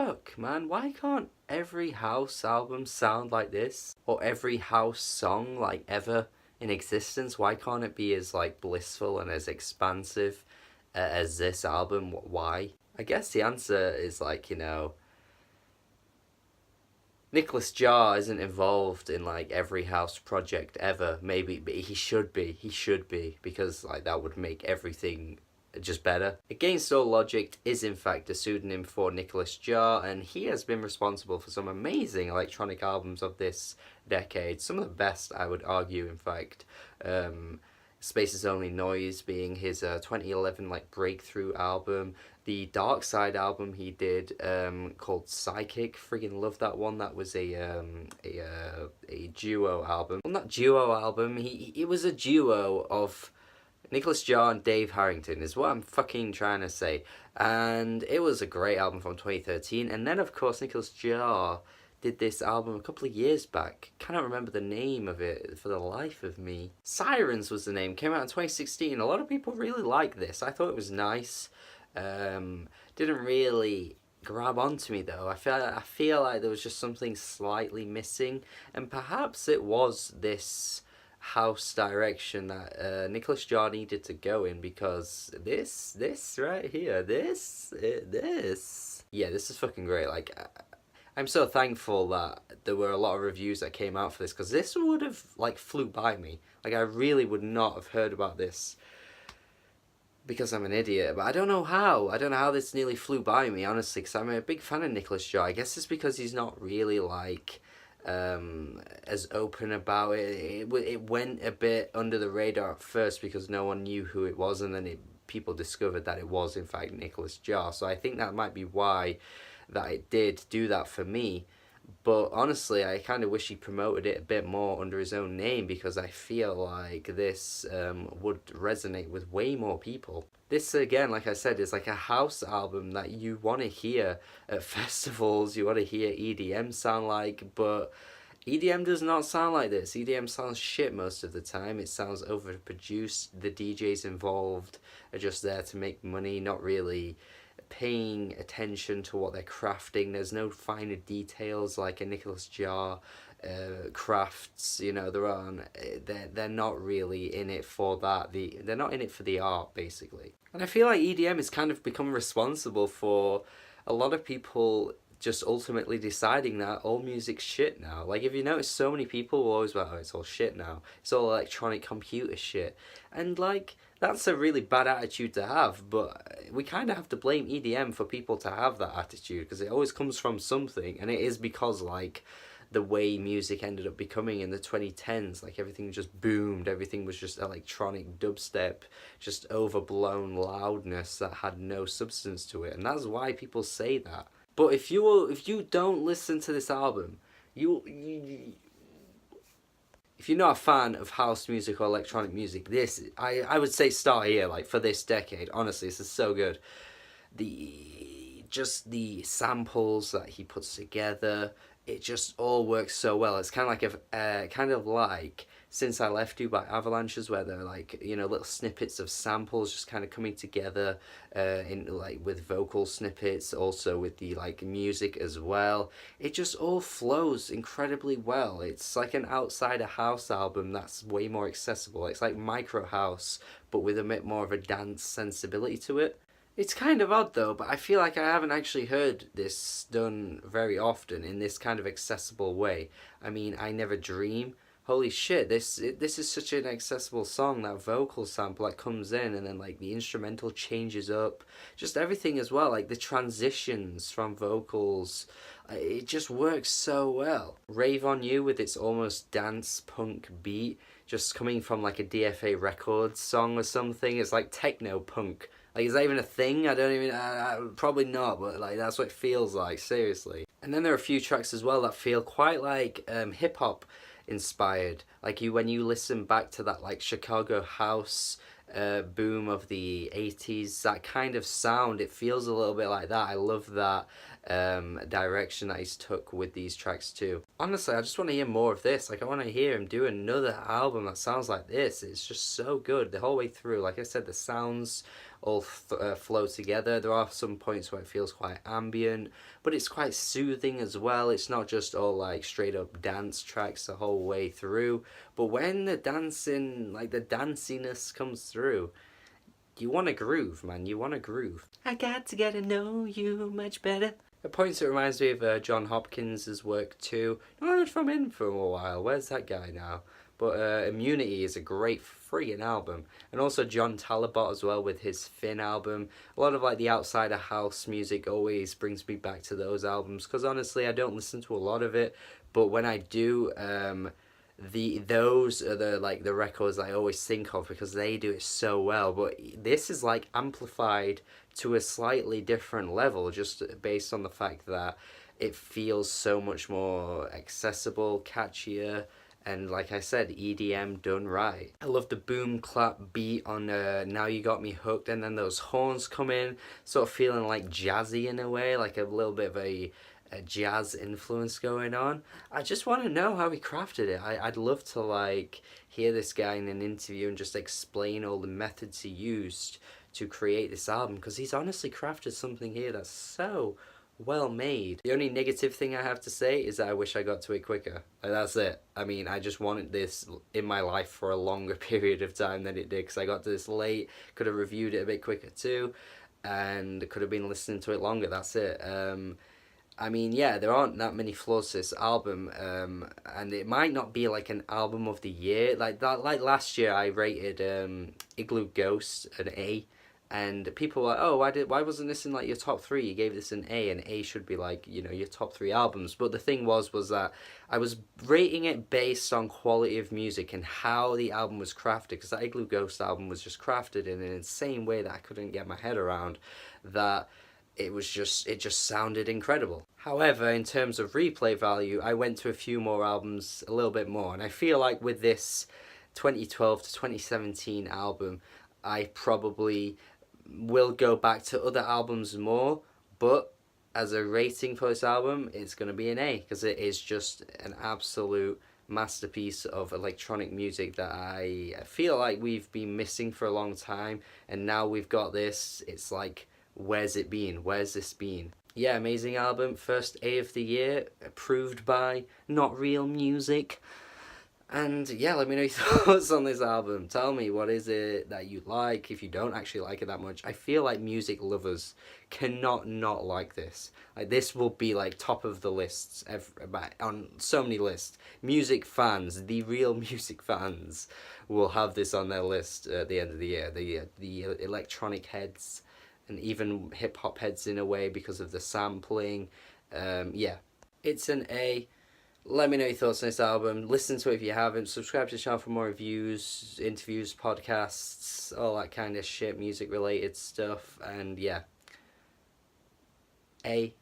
fuck, man? Why can't every house album sound like this? Or every house song, like, ever in existence? Why can't it be as, like, blissful and as expansive as this album? Why? I guess the answer is, like, Nicolas Jaar isn't involved in like every house project ever. Maybe, but he should be. He should be, because like that would make everything just better. Against All Logic is in fact a pseudonym for Nicolas Jaar, and he has been responsible for some amazing electronic albums of this decade. Some of the best, I would argue, in fact. Spaces Only Noise being his 2011 like breakthrough album. The Dark Side album he did called Psychic, friggin' love that one. That was a duo album. Well, not duo album. It was a duo of Nicolas Jaar and Dave Harrington is what I'm fucking trying to say. And it was a great album from 2013. And then of course Nicolas Jaar did this album a couple of years back. Cannot remember the name of it for the life of me. Sirens was the name. Came out in 2016. A lot of people really like this. I thought it was nice. Didn't really grab onto me though. I feel like there was just something slightly missing, and perhaps it was this house direction that Nicolas Jaar needed to go in, because this right here, this yeah, this is fucking great. Like, I'm so thankful that there were a lot of reviews that came out for this, because this would have like flew by me. Like, I really would not have heard about this because I'm an idiot, but I don't know how. I don't know how this nearly flew by me, honestly, because I'm a big fan of Nicolas Jaar. I guess it's because he's not really like as open about it. It went a bit under the radar at first because no one knew who it was, and then people discovered that it was in fact Nicolas Jaar. So I think that might be why that it did do that for me. But honestly, I kind of wish he promoted it a bit more under his own name, because I feel like this would resonate with way more people. This, again, like I said, is like a house album that you want to hear at festivals, you want to hear EDM sound like, but EDM does not sound like this. EDM sounds shit most of the time. It sounds overproduced. The DJs involved are just there to make money, not really paying attention to what they're crafting. There's no finer details like a Nicolas Jaar crafts. They're not really in it for that. They're not in it for the art, basically. And I feel like EDM has kind of become responsible for a lot of people just ultimately deciding that all music's shit now. Like, if you notice, so many people will always be like, oh, it's all shit now. It's all electronic computer shit. And, like, that's a really bad attitude to have, but we kind of have to blame EDM for people to have that attitude, because it always comes from something, and it is because, like, the way music ended up becoming in the 2010s, like, everything just boomed, everything was just electronic dubstep, just overblown loudness that had no substance to it, and that's why people say that. But if you don't listen to this album, if you're not a fan of house music or electronic music, I would say start here, like, for this decade. Honestly, this is so good. Just the samples that he puts together, it just all works so well. It's kind of like Since I Left You by Avalanches, where they're like, little snippets of samples just kind of coming together in like with vocal snippets, also with the like music as well. It just all flows incredibly well. It's like an outside a house album that's way more accessible. It's like micro house, but with a bit more of a dance sensibility to it. It's kind of odd though, but I feel like I haven't actually heard this done very often in this kind of accessible way. I mean, I Never Dream. Holy shit, this is such an accessible song. That vocal sample that comes in, and then like the instrumental changes up, just everything as well, like the transitions from vocals, it just works so well. Rave On You, with its almost dance punk beat, just coming from like a DFA Records song or something. It's like techno punk. Like, is that even a thing? I don't even, probably not, but like that's what it feels like, seriously. And then there are a few tracks as well that feel quite like hip-hop inspired. Like, when you listen back to that like Chicago house boom of the 80s, that kind of sound, it feels a little bit like that. I love that. direction that he's took with these tracks too. Honestly, I just want to hear more of this. Like, I want to hear him do another album that sounds like this. It's just so good the whole way through. Like I said, the sounds all flow together. There are some points where it feels quite ambient, but it's quite soothing as well. It's not just all like straight up dance tracks the whole way through. But when the dancing, like the danciness comes through, you want to groove, man. You want to groove. I got to get to know you much better. At points, it reminds me of John Hopkins' work too. Not heard from him for a while. Where's that guy now? But Immunity is a great friggin' album. And also John Talabot as well with his Finn album. A lot of like the outsider house music always brings me back to those albums. Because honestly, I don't listen to a lot of it. But when I do, those are the records I always think of because they do it so well. But this is like amplified to a slightly different level just based on the fact that it feels so much more accessible, catchier, and like I said, EDM done right. I love the boom clap beat on Now You Got Me Hooked, and then those horns come in, sort of feeling like jazzy in a way, like a little bit of a jazz influence going on. I just want to know how he crafted it. I'd love to like hear this guy in an interview and just explain all the methods he used to create this album, because he's honestly crafted something here that's so well made. The only negative thing I have to say is that I wish I got to it quicker. Like, that's it. I mean, I just wanted this in my life for a longer period of time than it did, because I got to this late, could have reviewed it a bit quicker too, and could have been listening to it longer. That's it. I mean, yeah, there aren't that many flaws to this album, and it might not be like an album of the year. Like that, like last year, I rated Igloo Ghost an A, and people were like, oh, why wasn't this in like your top three? You gave this an A, and A should be like, you know, your top three albums. But the thing was that I was rating it based on quality of music and how the album was crafted, because that Igloo Ghost album was just crafted in an insane way that I couldn't get my head around. That it just sounded incredible. However, in terms of replay value, I went to a few more albums a little bit more, and I feel like with this 2012 to 2017 album, I probably will go back to other albums more, but as a rating for this album, it's going to be an A, because it is just an absolute masterpiece of electronic music that I feel like we've been missing for a long time, and now we've got this. It's like, where's it been? Where's this been? Yeah, amazing album. First A of the year, approved by Not Real Music. And yeah, let me know your thoughts on this album. Tell me, what is it that you like, if you don't actually like it that much. I feel like music lovers cannot not like this. Like, this will be like top of the lists on so many lists. Music fans, the real music fans, will have this on their list at the end of the year. The electronic heads, and even hip hop heads in a way because of the sampling. Yeah, it's an A. Let me know your thoughts on this album. Listen to it if you haven't. Subscribe to the channel for more reviews, interviews, podcasts, all that kind of shit, music related stuff. And yeah, A.